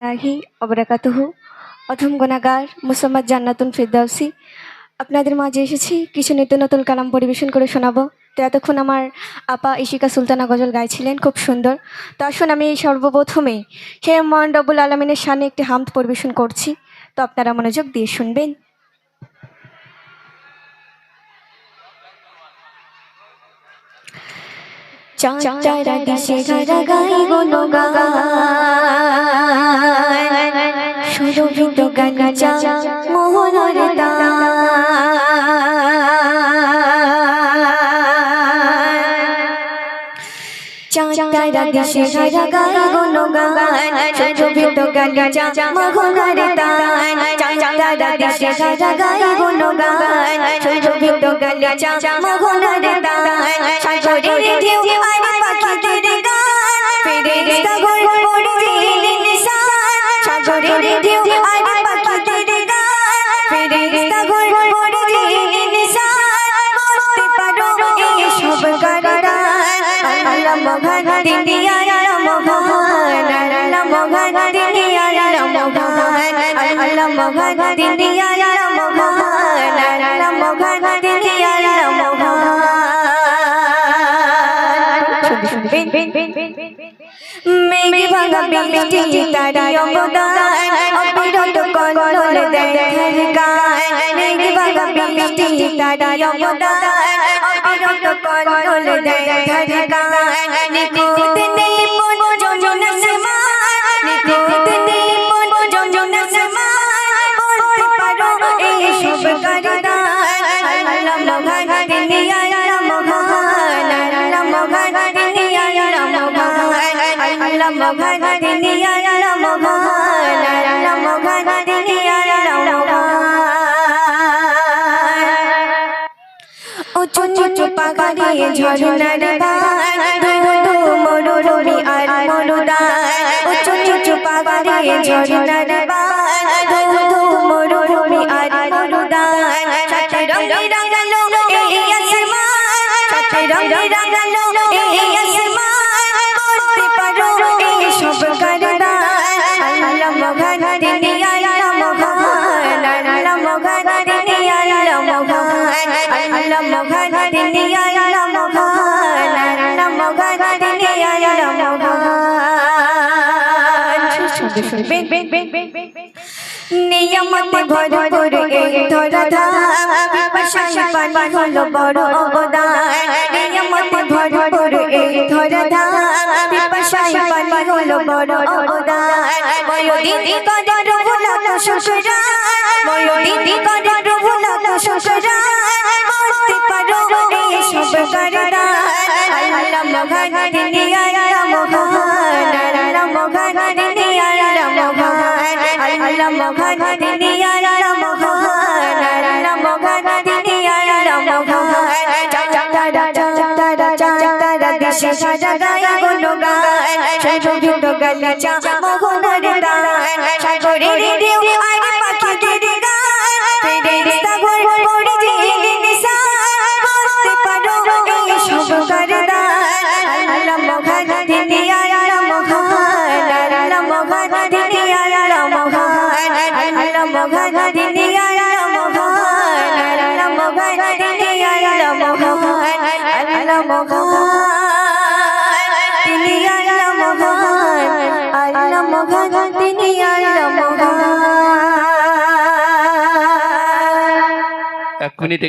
আহি অবরাকাতুহু অধম গুনাহগার মুসাম্মদ জান্নাতুন ফিরদাউসি আপনাদের মাঝে এসেছি কিছু নিত্য নতুন কালাম পরিবেশন করে শোনাবো। তো এতক্ষণ আমার আপা ইশিকা সুলতানা গজল গাইছিলেন, খুব সুন্দর। তো আসুন আমি সর্বপ্রথমেই হে মহান রব্বুল আলমিনের সামনে একটি হামদ পরিবেশন করছি, তো আপনারা মনোযোগ দিয়ে শুনবেন। চাঁচারা দিশে গারা গাই গুণগান সুরভিত গালিচা মোহনার তান চাঁচারা দিশে গারা গাই গুণগান সুরভিত গালিচা মোহনার তান চাঁচারা দিশে গারা গাই গুণগান সুরভিত গালিচা মোহনার তান সাগরের ঢেউ আর পাখিদের গান ফেরেশতা গণ পড়ে দিলেন নিশান সাগরের ঢেউ আর পাখিদের গান ফেরেশতা গণ পড়ে দিলেন নিশান করতে পারো এই সব গান আল্লাহ মহান তিনি আল্লাহ মহান আল্লাহ মহান তিনি আল্লাহ মহান আল্লাহ মহান তিনি আল্লাহ মহান আল্লাহ মহান তিনি আল্লাহ মহান। মেঘে ভাঙা বৃষ্টি তারি অবদান অবিরত কলল দেখার গান মেঘে ভাঙা বৃষ্টি তারি অবদান অবিরত কলল দেখার গান নিকুত নিপুণ যোজনা সমান নিকুত নিপুণ যোজনা সমান বলতে পারো এই সব গান আল্লাহ মহান তিনি আল্লাহ মহান আল্লাহ মহান তিনি আল্লাহ মহান আল্লাহ মহান তিনি আল্লাহ মহান আল্লাহ মহান তিনি আল্লাহ মহান। উঁচু উঁচু পাহাড়ে ঝরনার গান ধু মরুভূমি আর মরুদান উঁচু উঁচু পাহাড়ে ঝরনার গান ধু মরুভূমি আর মরুদান সাথে রঙে রাঙালো এই আসমান সাথে রঙে রাঙালো এই আসমান করতে পারো এই সব গান আল্লাহ মহান তিনি আল্লাহ মহান আল্লাহ মহান তিনি আল্লাহ মহান আল্লাহ মহান তিনি আল্লাহ মহান আল্লাহ মহান তিনি আল্লাহ মহান। নিয়ামতে ভরপুর এই ধরাধাম পিপাসায় পানি হলো বড় অবদান নিয়ামতে ভরপুর এই ধরাধাম পিপাসায় পানি হলো বড় অবদান ময়ূরী কদর ভুলাত শুকরান ময়ূরী কদর ভুলাত শুকরান করতে পারো এই সব গান আল্লাহ মহান তিনি আল্লাহ মহান আল্লাহ মহান তিনি আল্লাহ মহান আল্লাহ মহান তিনি আল্লাহ মহান আল্লাহ মহান তিনি আল্লাহ মহান। চাঁচারা চাঁচারা চাঁচারা দেশে সাজা গায় গুণগান সুরভিত গালিচা মোহনার তান সাগরের ঢেউ আর পাখিদের গান ফেরেশতা গণ পড়ে দিলেন নিশান করতে পারো এই সব গান আল্লাহ মহান তিনি আল্লাহ মহান আল্লাহ মহান তিনি আল্লাহ মহান আল্লাহ মহান তিনি আল্লাহ মহান আল্লাহ মহান তিনি আল্লাহ মহান আল্লাহ মহান তিনি আল্লাহ মহান আল্লাহ মহান তিনি আল্লাহ মহান। 1 মিনিট